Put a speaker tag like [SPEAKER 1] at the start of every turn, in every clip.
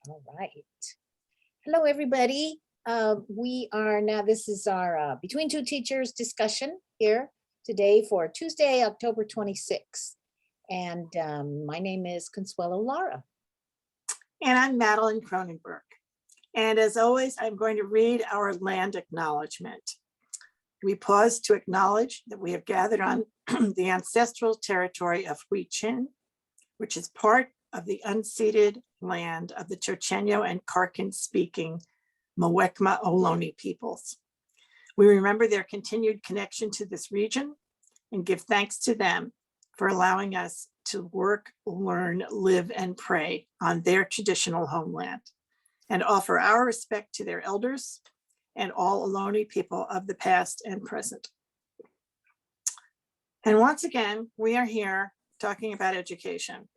[SPEAKER 1] All right. Hello, everybody. We are now, this is our Between Two Teachers discussion here today for Tuesday, October 26th. And my name is Consuelo Lara.
[SPEAKER 2] And I'm Madeline Cronenberg. And as always, I'm going to read our land acknowledgement. We pause to acknowledge that we have gathered on the ancestral territory of Huichin, which is part of the unceded land of the Chochenyo and Karkin speaking Muwekma Ohlone peoples. We remember their continued connection to this region and give thanks to them for allowing us to work, learn, live, and pray on their traditional homeland, and offer our respect to their elders and all Ohlone people of the past and present. And once again, we are here talking about education.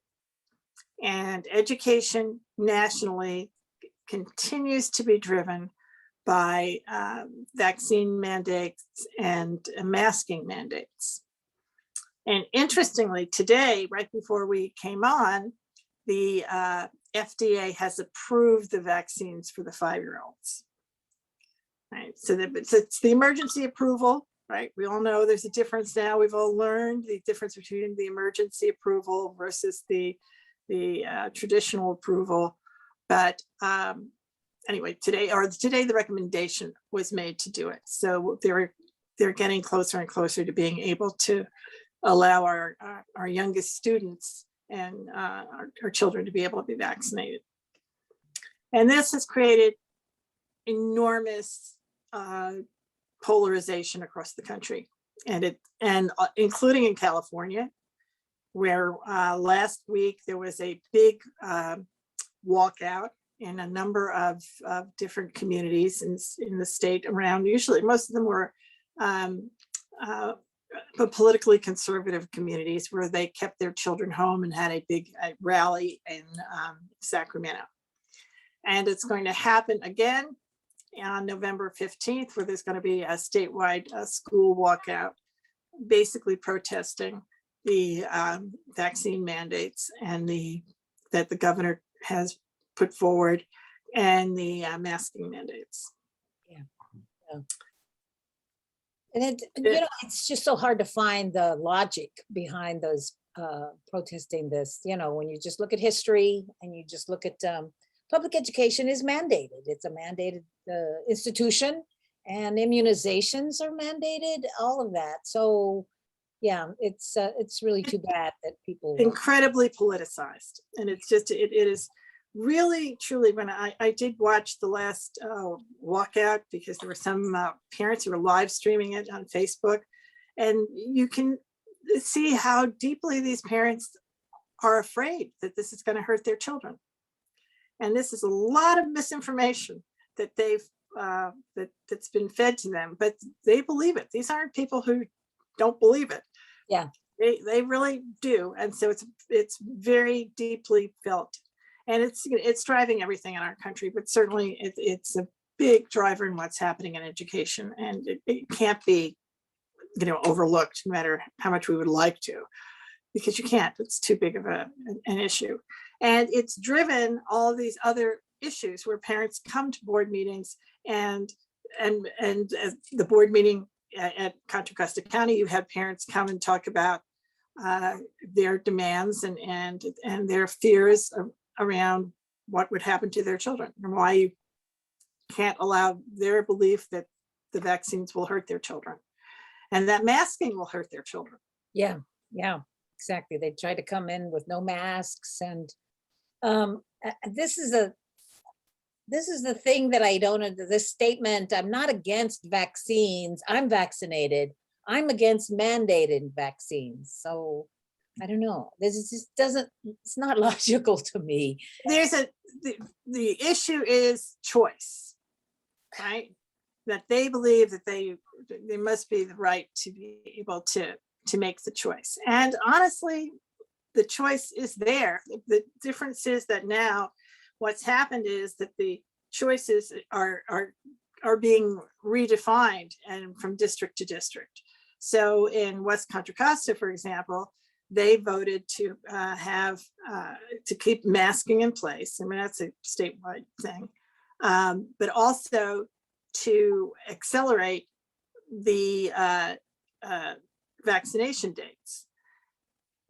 [SPEAKER 2] And education nationally continues to be driven by vaccine mandates and masking mandates. And interestingly, today, right before we came on, the FDA has approved the vaccines for the 5-year-olds. Right, so it's the emergency approval, right? We all know there's a difference now. We've all learned the difference between the emergency approval versus the traditional approval. But anyway, today the recommendation was made to do it. So they're getting closer and closer to being able to allow our youngest students and our children to be able to be vaccinated. And this has created enormous polarization across the country, and including in California, where last week there was a big walkout in a number of different communities in the state around. Usually, most of them were politically conservative communities where they kept their children home and had a big rally in Sacramento. And it's going to happen again on November 15th, where there's going to be a statewide school walkout, basically protesting the vaccine mandates and that the governor has put forward, and the masking mandates.
[SPEAKER 1] Yeah. And it's just so hard to find the logic behind those protesting this. When you just look at history and you just look at public education is mandated. It's a mandated institution, and immunizations are mandated, all of that. So yeah, it's really too bad that people
[SPEAKER 2] incredibly politicized. And it's just, it is really, truly, when I did watch the last walkout, because there were some parents who were live streaming it on Facebook, and you can see how deeply these parents are afraid that this is going to hurt their children. And this is a lot of misinformation that that's been fed to them, but they believe it. These aren't people who don't believe it.
[SPEAKER 1] Yeah,
[SPEAKER 2] they really do. And so it's very deeply felt, and it's driving everything in our country. But certainly it's a big driver in what's happening in education, and it can't be overlooked, no matter how much we would like to, because you can't. It's too big of an issue. And it's driven all these other issues where parents come to board meetings, and the board meeting at Contra Costa County, you have parents come and talk about their demands and their fears around what would happen to their children, and why you can't allow their belief that the vaccines will hurt their children and that masking will hurt their children.
[SPEAKER 1] Yeah, exactly. They try to come in with no masks, and this is the thing that I don't, this statement, I'm not against vaccines, I'm vaccinated, I'm against mandated vaccines. So I don't know, this just doesn't, it's not logical to me.
[SPEAKER 2] The issue is choice, right? That they believe that they must be the right to be able to make the choice. And honestly, the choice is there. The difference is that now what's happened is that the choices are being redefined and from district to district. So in West Contra Costa, for example, they voted to to keep masking in place. I mean, that's a statewide thing, but also to accelerate the vaccination dates.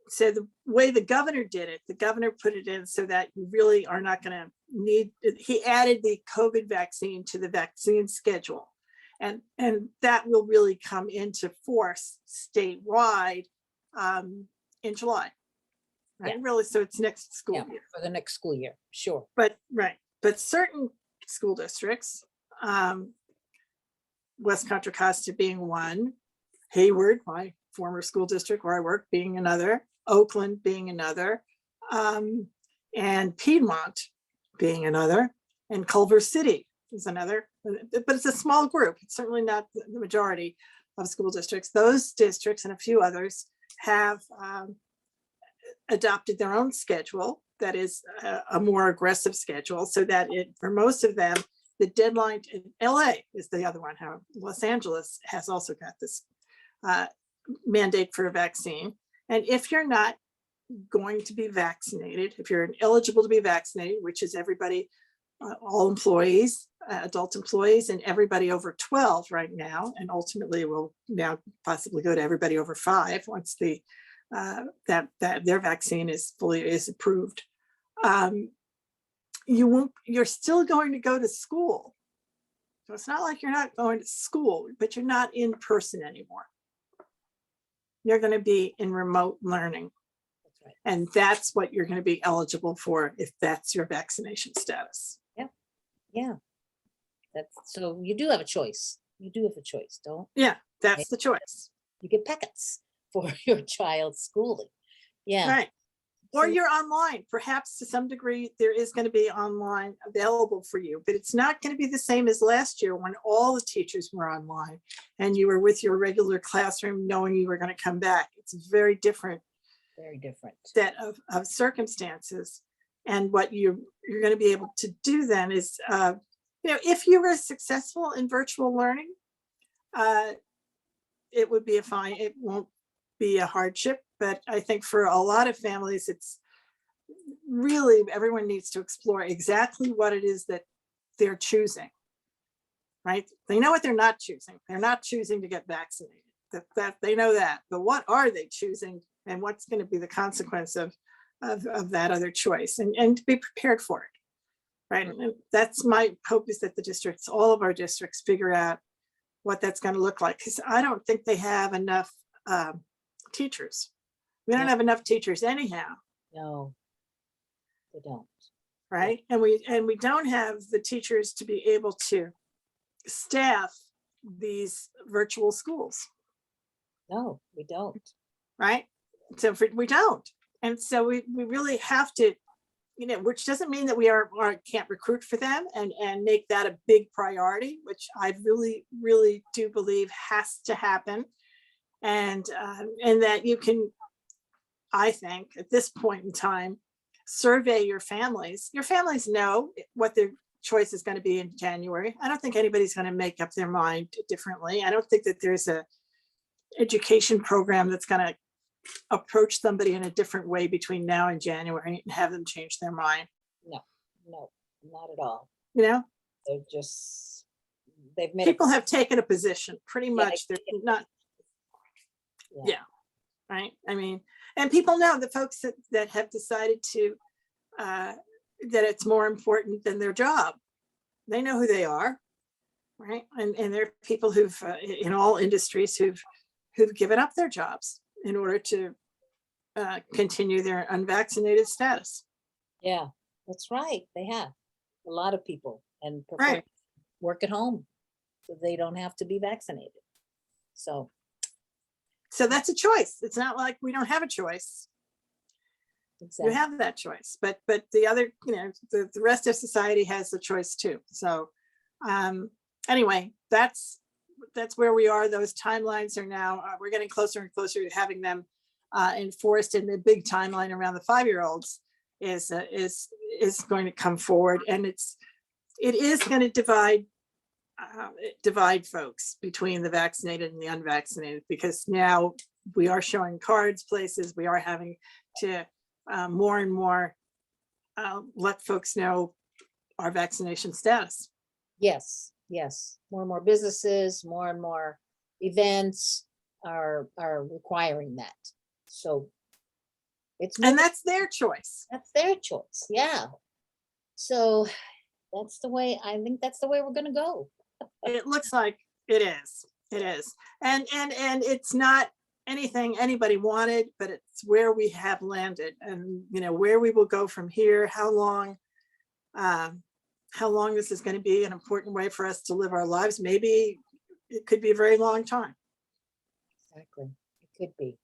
[SPEAKER 2] So the way the governor did it, the governor put it in so that you really are not going to need, he added the COVID vaccine to the vaccine schedule. And that will really come into force statewide in July. Right?
[SPEAKER 1] Yeah.
[SPEAKER 2] Really, so it's next school
[SPEAKER 1] Yeah,
[SPEAKER 2] year.
[SPEAKER 1] for the next school year, sure.
[SPEAKER 2] But certain school districts, West Contra Costa being one, Hayward, my former school district where I work, being another, Oakland being another, and Piedmont being another, and Culver City is another, but it's a small group. It's certainly not the majority of school districts. Those districts and a few others have adopted their own schedule that is a more aggressive schedule, so that for most of them, the deadline in LA is the other one. How Los Angeles has also got this mandate for a vaccine. And if you're not going to be vaccinated, if you're ineligible to be vaccinated, which is everybody, all employees, adult employees, and everybody over 12 right now, and ultimately will now possibly go to everybody over 5 once the that their vaccine is approved. You're still going to go to school. So it's not like you're not going to school, but you're not in person anymore. You're going to be in remote learning.
[SPEAKER 1] That's right.
[SPEAKER 2] And that's what you're going to be eligible for if that's your vaccination status.
[SPEAKER 1] Yeah. So you do have a choice. You do have a choice, don't
[SPEAKER 2] Yeah, that's the choice.
[SPEAKER 1] you? Get packets for your child's schooling. Yeah.
[SPEAKER 2] Right. Or
[SPEAKER 1] So-
[SPEAKER 2] you're online. Perhaps to some degree, there is going to be online available for you, but it's not going to be the same as last year when all the teachers were online and you were with your regular classroom knowing you were going to come back. It's a very different set of circumstances. And what you're going to be able to do then is, if you were successful in virtual learning, it would be it won't be a hardship. But I think for a lot of families, it's really, everyone needs to explore exactly what it is that they're choosing, right? They know what they're not choosing. They're not choosing to get vaccinated. That they know that, but what are they choosing and what's going to be the consequence of that other choice, and to be prepared for it, right? And that's my hope, is that the districts, all of our districts, figure out what that's going to look like, because I don't think they have enough teachers. We don't
[SPEAKER 1] Yeah.
[SPEAKER 2] have enough teachers anyhow,
[SPEAKER 1] No, they don't.
[SPEAKER 2] right? And we don't have the teachers to be able to staff these virtual schools,
[SPEAKER 1] No, we don't.
[SPEAKER 2] right? So we don't. And so we really have to, which doesn't mean that we can't recruit for them and make that a big priority, which I really, really do believe has to happen. And that you can, I think, at this point in time, survey your families. Your families know what their choice is going to be in January. I don't think anybody's going to make up their mind differently. I don't think that there's a education program that's going to approach somebody in a different way between now and January and have them change their mind.
[SPEAKER 1] No, not at all.
[SPEAKER 2] They're
[SPEAKER 1] just, they've made
[SPEAKER 2] people have taken a position pretty much. They're not,
[SPEAKER 1] Yeah.
[SPEAKER 2] right? I mean, and people know, the folks that have decided to that it's more important than their job. They know who they are, right? And they're people who've in all industries who've given up their jobs in order to continue their unvaccinated status.
[SPEAKER 1] Yeah, that's right. They have a lot of people, and prefer
[SPEAKER 2] Right.
[SPEAKER 1] to work at home so they don't have to be vaccinated. So
[SPEAKER 2] that's a choice. It's not like we don't have a choice.
[SPEAKER 1] exactly.
[SPEAKER 2] You have that choice, but the other, the rest of society has the choice too. So anyway, that's where we are. Those timelines are now, we're getting closer and closer to having them enforced, and the big timeline around the 5-year-olds is going to come forward, and it is going to divide folks between the vaccinated and the unvaccinated, because now we are showing cards places. We are having to more and more let folks know our vaccination status.
[SPEAKER 1] Yes, yes. More and more businesses, more and more events are requiring that. So it's
[SPEAKER 2] And that's their choice.
[SPEAKER 1] that's their choice. Yeah. So that's the way, I think that's the way we're gonna go.
[SPEAKER 2] It looks like it is. It is. And it's not anything anybody wanted, but it's where we have landed, and where we will go from here, how long this is going to be an important way for us to live our lives. Maybe it could be a very long time.
[SPEAKER 1] Exactly. It could be.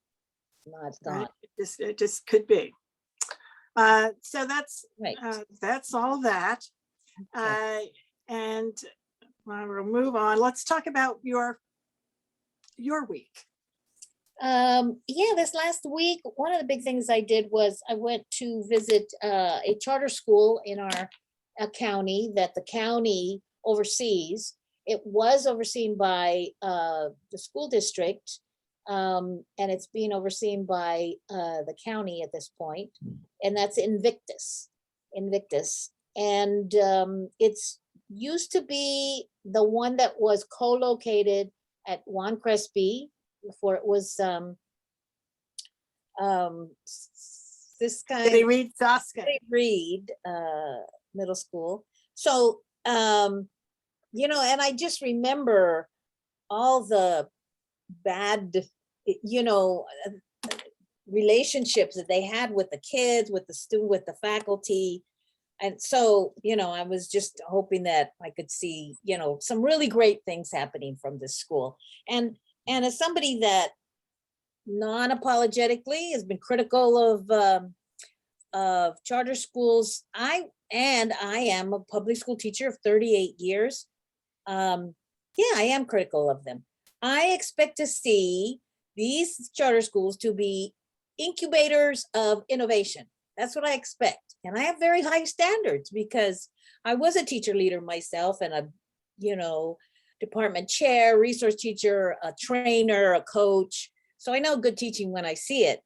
[SPEAKER 1] No, it's
[SPEAKER 2] Right?
[SPEAKER 1] not.
[SPEAKER 2] It just could be. So
[SPEAKER 1] Right.
[SPEAKER 2] that's all that.
[SPEAKER 1] Okay.
[SPEAKER 2] And we'll move on. Let's talk about your week.
[SPEAKER 1] Yeah, this last week, one of the big things I did was I went to visit a charter school in our county that the county oversees. It was overseen by the school district, and it's being overseen by the county at this point, and that's Invictus. And it's used to be the one that was co-located at Juan Crespi before it was this guy
[SPEAKER 2] They read Saska.
[SPEAKER 1] Reed Middle School. So and I just remember all the bad relationships that they had with the kids, with the student, with the faculty. And so, I was just hoping that I could see, some really great things happening from this school. And as somebody that non-apologetically has been critical of charter schools, I am a public school teacher of 38 years. Yeah, I am critical of them. I expect to see these charter schools to be incubators of innovation. That's what I expect. And I have very high standards because I was a teacher leader myself and a, department chair, resource teacher, a trainer, a coach. So I know good teaching when I see it.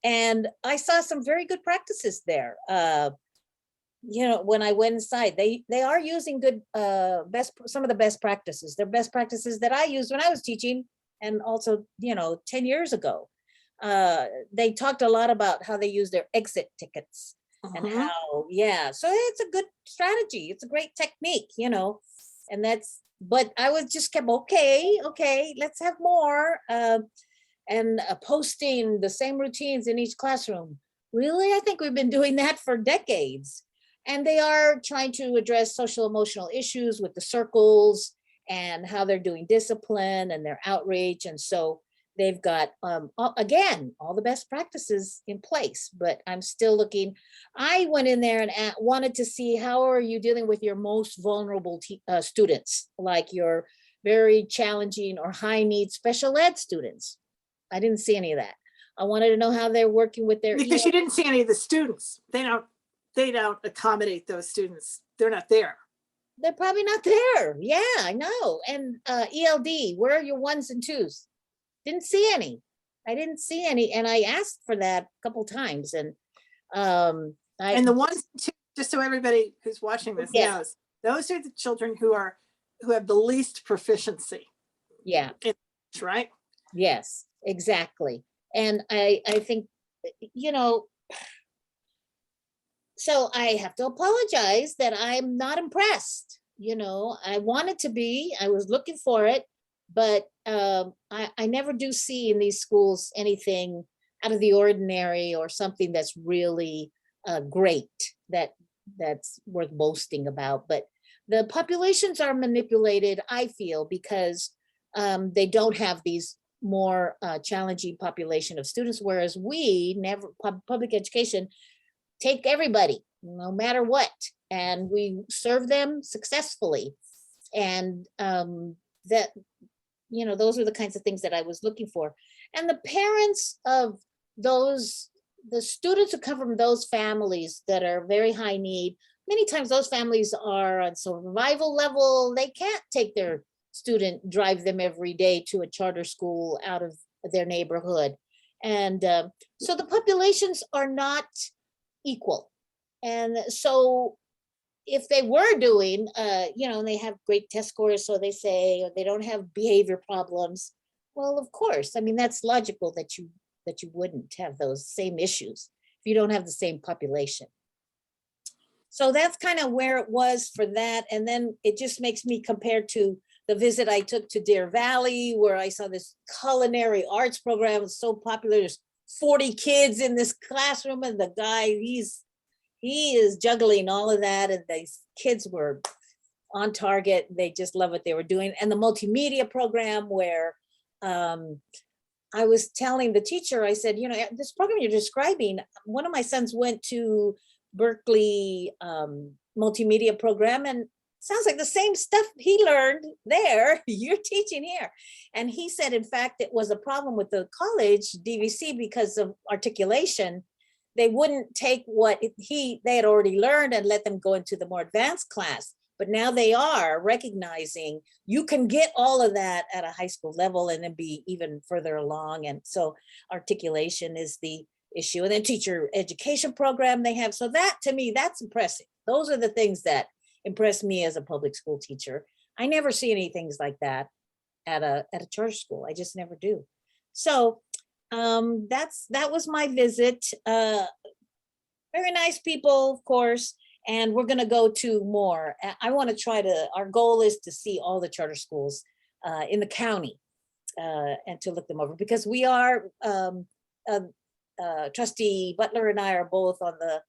[SPEAKER 1] And I saw some very good practices there. When I went inside, they are using good, some of the best practices. They're best practices that I used when I was teaching and also, 10 years ago. They talked a lot about how they use their exit tickets and how, so it's a good strategy. It's a great technique, and but I was just kept, okay, let's have more. And posting the same routines in each classroom. Really, I think we've been doing that for decades. And they are trying to address social emotional issues with the circles and how they're doing discipline and their outreach. And so they've got, again, all the best practices in place, but I'm still looking. I went in there and wanted to see how are you dealing with your most vulnerable students, like your very challenging or high need special ed students. I didn't see any of that. I wanted to know how they're working with their
[SPEAKER 2] Because you didn't see any of the students. They don't accommodate those students. They're not there.
[SPEAKER 1] They're probably not there. Yeah, I know. And ELD, where are your ones and twos? Didn't see any. I didn't see any. And I asked for that a couple times. And
[SPEAKER 2] and the ones, just so everybody who's watching this knows, those are the children who have the least proficiency.
[SPEAKER 1] Yeah.
[SPEAKER 2] Right?
[SPEAKER 1] Yes, exactly. And I think, so I have to apologize that I'm not impressed. I wanted to be, I was looking for it, but I never do see in these schools anything out of the ordinary or something that's really great that's worth boasting about. But the populations are manipulated, I feel, because they don't have these more challenging population of students, whereas we never, public education, take everybody, no matter what, and we serve them successfully. And that, those are the kinds of things that I was looking for. And the parents of the students who come from those families that are very high need, many times those families are on survival level. They can't take their student, drive them every day to a charter school out of their neighborhood. And so the populations are not equal. And so if they were doing, and they have great test scores, so they say, or they don't have behavior problems, well, of course, I mean, that's logical that you wouldn't have those same issues if you don't have the same population. So that's kind of where it was for that. And then it just makes me compare to the visit I took to Deer Valley, where I saw this culinary arts program. It's so popular. There's 40 kids in this classroom, and the guy, he is juggling all of that. And these kids were on target. They just love what they were doing. And the multimedia program, where I was telling the teacher, I said, this program you're describing, one of my sons went to Berkeley multimedia program, and sounds like the same stuff he learned there, you're teaching here. And he said, in fact, it was a problem with the college DVC because of articulation. They wouldn't take what they had already learned and let them go into the more advanced class. But now they are recognizing you can get all of that at a high school level and then be even further along. And so articulation is the issue. And then teacher education program they have. So that, to me, that's impressive. Those are the things that impress me as a public school teacher. I never see any things like that at a charter school. I just never do. So that was my visit. Very nice people, of course. And we're going to go to more. I want to our goal is to see all the charter schools in the county and to look them over, because we are, Trustee Butler and I are both on the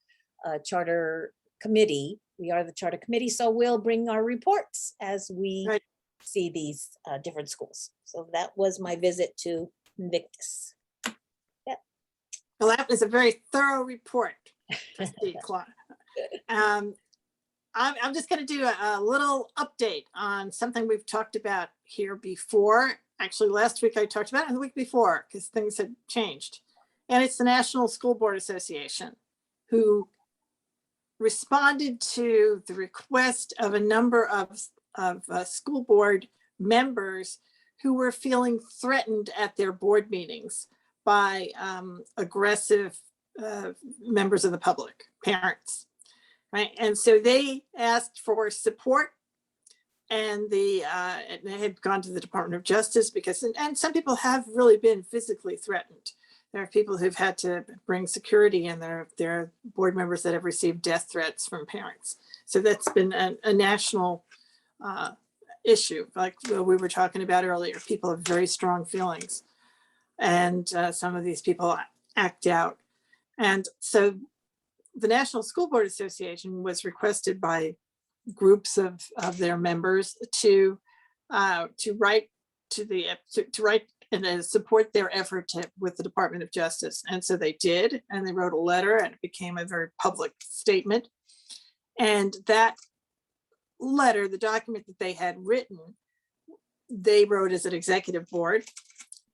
[SPEAKER 1] charter committee. We are the charter committee, so we'll bring our reports as we see these different schools. So that was my visit to Invictus. Yep.
[SPEAKER 2] Well, that was a very thorough report, Trustee Clark. I'm just going to do a little update on something we've talked about here before. Actually, last week I talked about it, and the week before, because things had changed. And it's the National School Board Association, who responded to the request of a number of school board members who were feeling threatened at their board meetings by aggressive members of the public, parents. Right. And so they asked for support, and they had gone to the Department of Justice because, and some people have really been physically threatened. There are people who've had to bring security, and there are board members that have received death threats from parents. So that's been a national issue, like we were talking about earlier. People have very strong feelings, and some of these people act out. And so the National School Board Association was requested by groups of their members to write and support their effort with the Department of Justice. And so they did, and they wrote a letter, and it became a very public statement. And that letter, the document that they had written, they wrote as an executive board,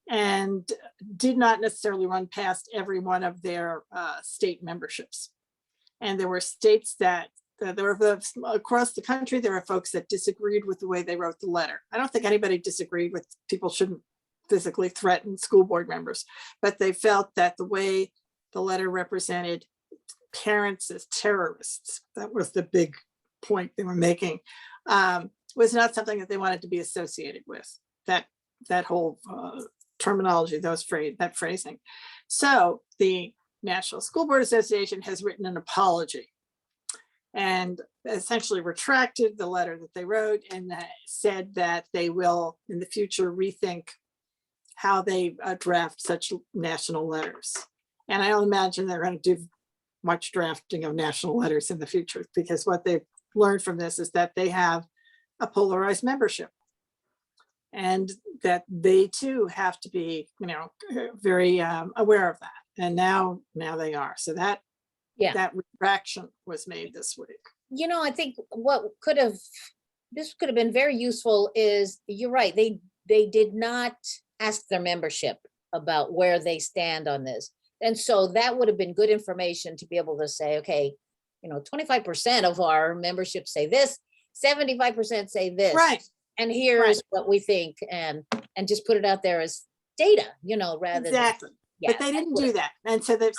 [SPEAKER 2] and did not necessarily run past every one of their state memberships. And there were states that there were across the country, there were folks that disagreed with the way they wrote the letter. I don't think anybody disagreed with people shouldn't physically threaten school board members, but they felt that the way the letter represented parents as terrorists, that was the big point they were making, was not something that they wanted to be associated with, that whole terminology, that phrasing. So the National School Board Association has written an apology and essentially retracted the letter that they wrote, and said that they will in the future rethink how they draft such national letters. And I don't imagine they're going to do much drafting of national letters in the future, because what they've learned from this is that they have a polarized membership, and that they too have to be, very aware of that. And now they are. So that retraction was made this week.
[SPEAKER 1] I think this could have been very useful is, you're right, they did not ask their membership about where they stand on this. And so that would have been good information to be able to say, okay, 25% of our membership say this, 75% say this.
[SPEAKER 2] Right.
[SPEAKER 1] And here is what we think, and just put it out there as data, rather
[SPEAKER 2] exactly.
[SPEAKER 1] Yeah,
[SPEAKER 2] but they didn't do that. And so that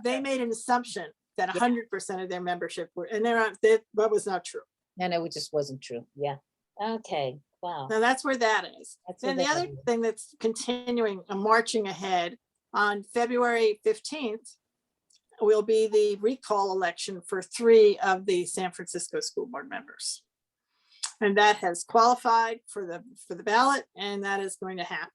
[SPEAKER 2] they made an assumption that 100% of their membership were, and that was not true.
[SPEAKER 1] and it just wasn't true. Yeah. Okay. Wow.
[SPEAKER 2] Now that's where that is.
[SPEAKER 1] That's where
[SPEAKER 2] Then the
[SPEAKER 1] that
[SPEAKER 2] other
[SPEAKER 1] is.
[SPEAKER 2] thing that's continuing, marching ahead, on February 15th, will be the recall election for 3 of the San Francisco school board members. And that has qualified for the ballot, and that is going to happen.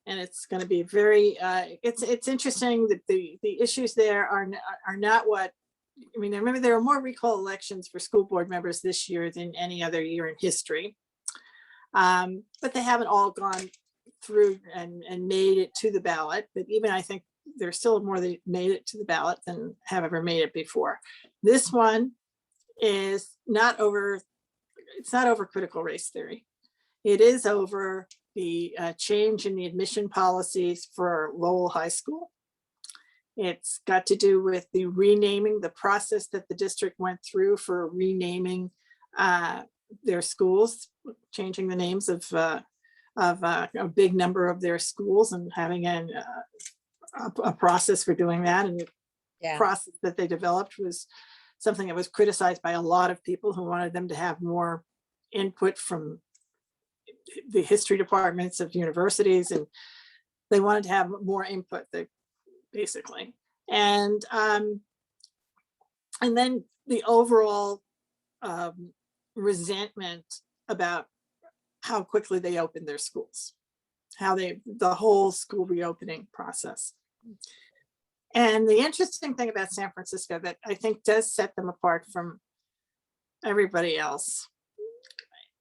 [SPEAKER 2] And it's going to be very, it's interesting that the issues there are not what, I mean, I remember there were more recall elections for school board members this year than any other year in history. But they haven't all gone through and made it to the ballot. But even I think there's still more that made it to the ballot than have ever made it before. This one is not over, it's not over critical race theory. It is over the change in the admission policies for Lowell High School. It's got to do with the renaming, the process that the district went through for renaming their schools, changing the names of a big number of their schools, and having a process for doing that. And the process that they developed was something that was criticized by a lot of people who wanted them to have more input from the history departments of universities, and they wanted to have more input, basically. And then the overall resentment about how quickly they opened their schools, the whole school reopening process. And the interesting thing about San Francisco that I think does set them apart from everybody else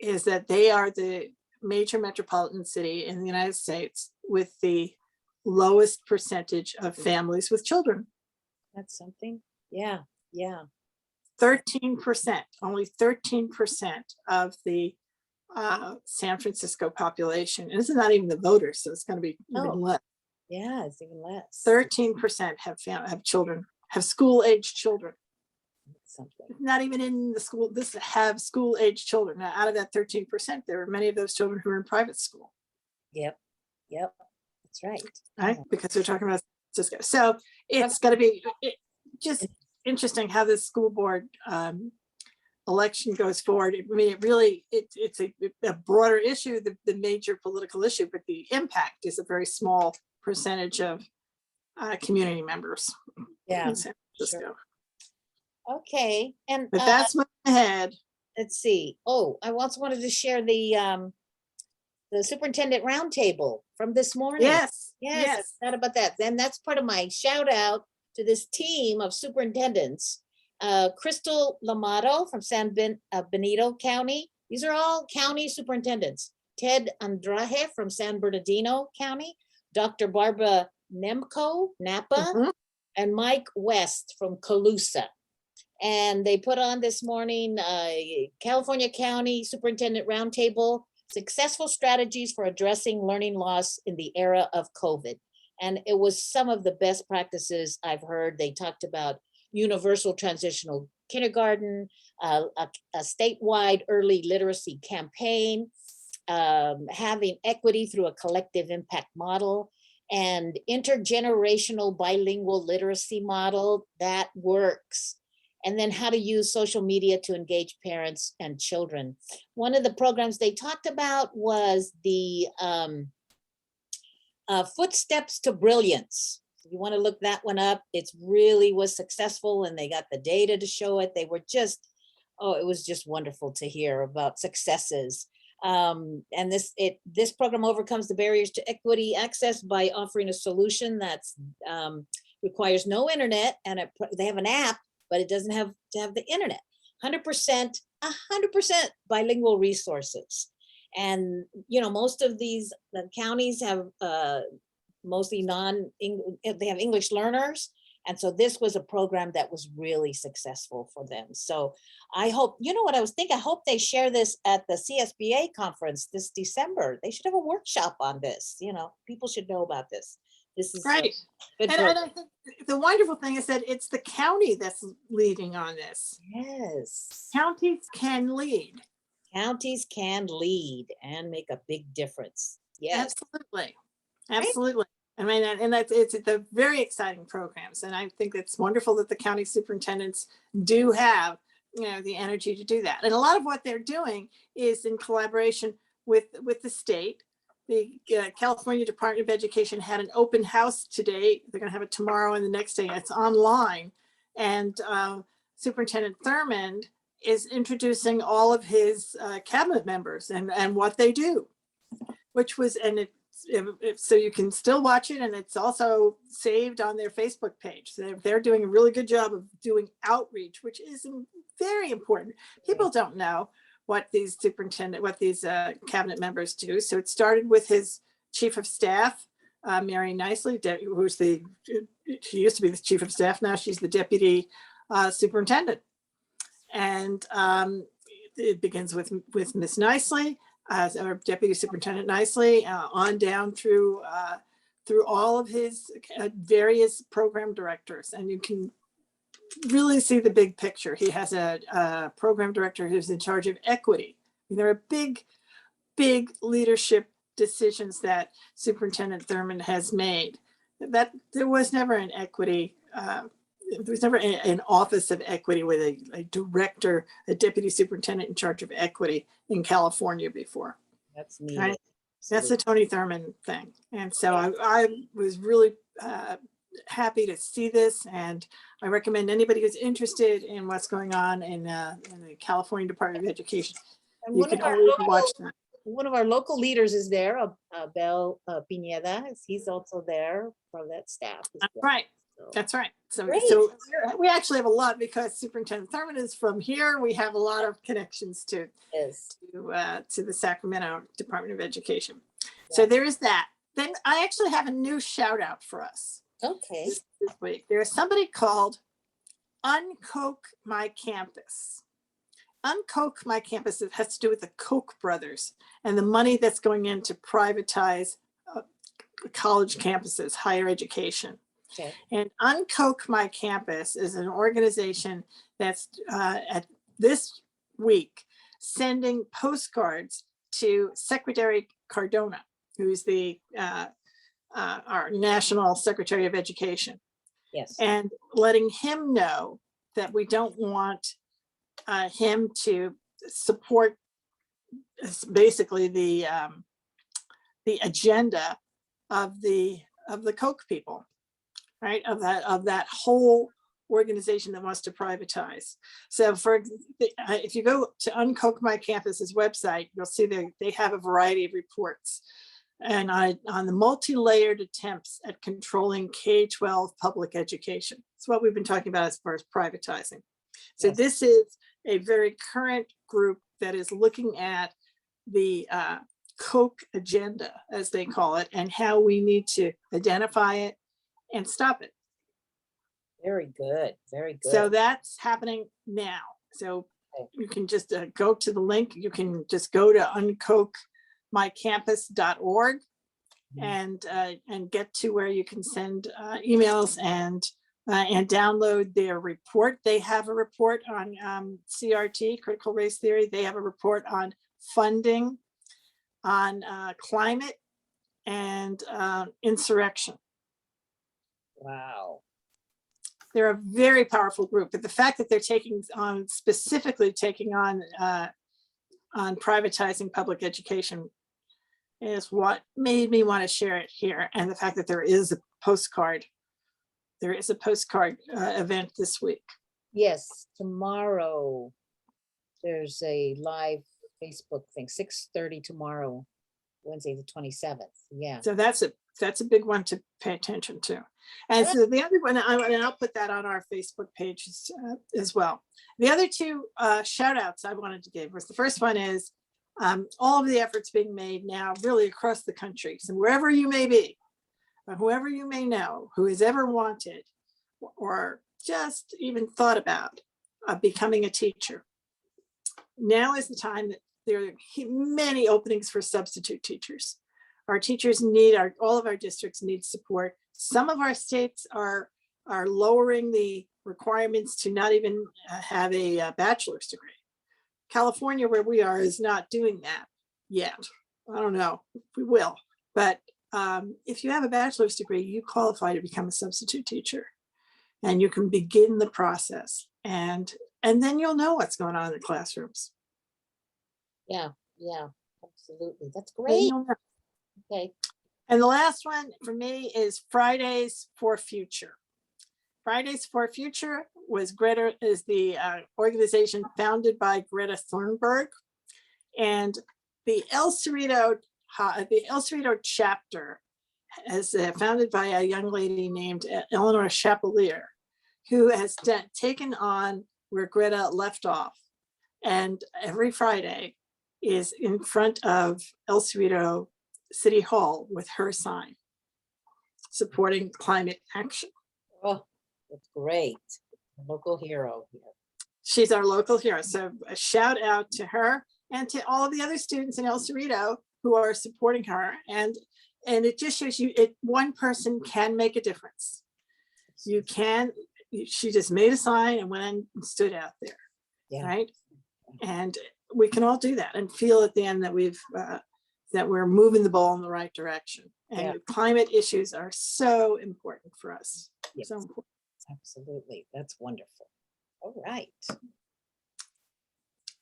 [SPEAKER 2] is that they are the major metropolitan city in the United States with the lowest percentage of families with children.
[SPEAKER 1] That's something. Yeah. Yeah.
[SPEAKER 2] 13%, only 13% of the San Francisco population. And this is not even the voters, so it's going to be even less.
[SPEAKER 1] Yeah, it's even less.
[SPEAKER 2] 13% have children, have school-age children.
[SPEAKER 1] Something.
[SPEAKER 2] Not even in the school, have school-age children. Now, out of that 13%, there are many of those children who are in private school.
[SPEAKER 1] Yep. That's right.
[SPEAKER 2] Right? Because they're talking about Cisco. So it's got to be just interesting how this school board election goes forward. I mean, it's a broader issue, the major political issue, but the impact is a very small percentage of community members in San Francisco.
[SPEAKER 1] Sure. Okay, and
[SPEAKER 2] but that's my head.
[SPEAKER 1] Let's see. Oh, I also wanted to share the Superintendent Roundtable from this morning.
[SPEAKER 2] Yes.
[SPEAKER 1] I forgot about that. Then that's part of my shout out to this team of superintendents. Crystal Lamato from San Benito County. These are all county superintendents. Ted Andraje from San Bernardino County. Dr. Barbara Nemco, Napa, and Mike West from Colusa. And they put on this morning California County Superintendent Roundtable, Successful Strategies for Addressing Learning Loss in the Era of COVID. And it was some of the best practices I've heard. They talked about universal transitional kindergarten, a statewide early literacy campaign, having equity through a collective impact model, and intergenerational bilingual literacy model that works. And then how to use social media to engage parents and children. One of the programs they talked about was the Footsteps to Brilliance. If you want to look that one up, it really was successful, and they got the data to show it. They were just, it was just wonderful to hear about successes. And this program overcomes the barriers to equity access by offering a solution that's requires no internet, and they have an app, but it doesn't have to have the internet. 100% bilingual resources. And, most of these counties have mostly they have English learners. And so this was a program that was really successful for them. So I hope, what I was thinking, I hope they share this at the CSBA conference this December. They should have a workshop on this. People should know about this. This is
[SPEAKER 2] right. And I think the wonderful thing is that it's the county that's leading on this.
[SPEAKER 1] Yes.
[SPEAKER 2] Counties can lead.
[SPEAKER 1] Counties can lead and make a big difference. Yes.
[SPEAKER 2] Absolutely. I mean, and it's the very exciting programs. And I think it's wonderful that the county superintendents do have, the energy to do that. And a lot of what they're doing is in collaboration with the state. The California Department of Education had an open house today. They're going to have it tomorrow and the next day. It's online. And Superintendent Thurmond is introducing all of his cabinet members and what they do, which was, and so you can still watch it, and it's also saved on their Facebook page. So they're doing a really good job of doing outreach, which is very important. People don't know what these cabinet members do. So it started with his chief of staff, Mary Nicely, she used to be the chief of staff. Now she's the deputy superintendent. And it begins with Miss Nicely, our deputy superintendent Nicely, on down through all of his various program directors. And you can really see the big picture. He has a program director who's in charge of equity. There are big leadership decisions that Superintendent Thurmond has made. That there was never an equity, there was never an office of equity with a director, a deputy superintendent in charge of equity in California before.
[SPEAKER 1] That's neat.
[SPEAKER 2] Right? That's the Tony Thurmond thing. And so I was really happy to see this, and I recommend anybody who's interested in what's going on in the California Department of Education.
[SPEAKER 1] And
[SPEAKER 2] You can always watch that.
[SPEAKER 1] one of our local leaders is there, Bel Pineda. He's also there from that staff.
[SPEAKER 2] That's right.
[SPEAKER 1] So,
[SPEAKER 2] That's right. So
[SPEAKER 1] Great.
[SPEAKER 2] we actually have a lot, because Superintendent Thurmond is from here. We have a lot of connections to
[SPEAKER 1] yes.
[SPEAKER 2] the Sacramento Department of Education. So there is that. Then I actually have a new shout out for us.
[SPEAKER 1] Okay.
[SPEAKER 2] This week. There's somebody called Uncoke My Campus. Uncoke My Campus, it has to do with the Koch brothers and the money that's going in to privatize college campuses, higher education.
[SPEAKER 1] Okay.
[SPEAKER 2] And Uncoke My Campus is an organization that's at this week sending postcards to Secretary Cardona, who's our National Secretary of Education.
[SPEAKER 1] Yes.
[SPEAKER 2] And letting him know that we don't want him to support basically the agenda of the Koch people, right? Of that whole organization that wants to privatize. So if you go to Uncoke My Campus's website, you'll see they have a variety of reports. And on the multi-layered attempts at controlling K-12 public education. It's what we've been talking about as far as privatizing. So
[SPEAKER 1] Yes.
[SPEAKER 2] This is a very current group that is looking at the Koch agenda, as they call it, and how we need to identify it and stop it.
[SPEAKER 1] Very good. Very good.
[SPEAKER 2] So that's happening now. So you can just go to the link. You can just go to uncokemycampus.org and get to where you can send emails and download their report. They have a report on CRT, critical race theory. They have a report on funding, on climate, and insurrection.
[SPEAKER 1] Wow.
[SPEAKER 2] They're a very powerful group, but the fact that they're specifically taking on privatizing public education is what made me want to share it here. And the fact that there is a postcard event this week.
[SPEAKER 1] Yes, tomorrow there's a live Facebook thing, 6:30 tomorrow, Wednesday the 27th. Yeah.
[SPEAKER 2] So that's a big one to pay attention to. And so the other one, and I'll put that on our Facebook page as well. The other two shout outs I wanted to give was, the first one is all of the efforts being made now really across the country. So wherever you may be, or whoever you may know who has ever wanted or just even thought about becoming a teacher, now is the time that there are many openings for substitute teachers. Our teachers all of our districts need support. Some of our states are lowering the requirements to not even have a bachelor's degree. California, where we are, is not doing that yet. I don't know if we will, but if you have a bachelor's degree, you qualify to become a substitute teacher, and you can begin the process, and then you'll know what's going on in the classrooms.
[SPEAKER 1] Yeah, yeah, absolutely. That's
[SPEAKER 2] Then
[SPEAKER 1] great.
[SPEAKER 2] you'll know.
[SPEAKER 1] Okay.
[SPEAKER 2] And the last one for me is Fridays for Future. Fridays for Future was is the organization founded by Greta Thunberg, and the El Cerrito chapter is founded by a young lady named Eleanor Chapelier, who has taken on where Greta left off, and every Friday is in front of El Cerrito City Hall with her sign supporting climate action.
[SPEAKER 1] Oh, that's great. A local hero here.
[SPEAKER 2] She's our local hero. So a shout out to her and to all of the other students in El Cerrito who are supporting her. And it just shows you one person can make a difference. She just made a sign and went and stood out there.
[SPEAKER 1] Yeah.
[SPEAKER 2] Right. And we can all do that and feel at the end that that we're moving the ball in the right direction. And climate issues are so important for us.
[SPEAKER 1] Yes.
[SPEAKER 2] So important.
[SPEAKER 1] Absolutely. That's wonderful. All right.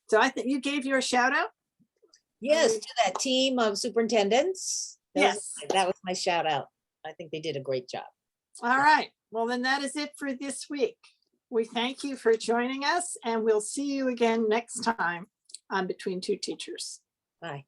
[SPEAKER 2] So I think you gave your shout out.
[SPEAKER 1] Yes, to that team of superintendents.
[SPEAKER 2] Yes.
[SPEAKER 1] That was my shout out. I think they did a great job.
[SPEAKER 2] All right. Well, then that is it for this week. We thank you for joining us, and we'll see you again next time on Between Two Teachers.
[SPEAKER 1] Bye.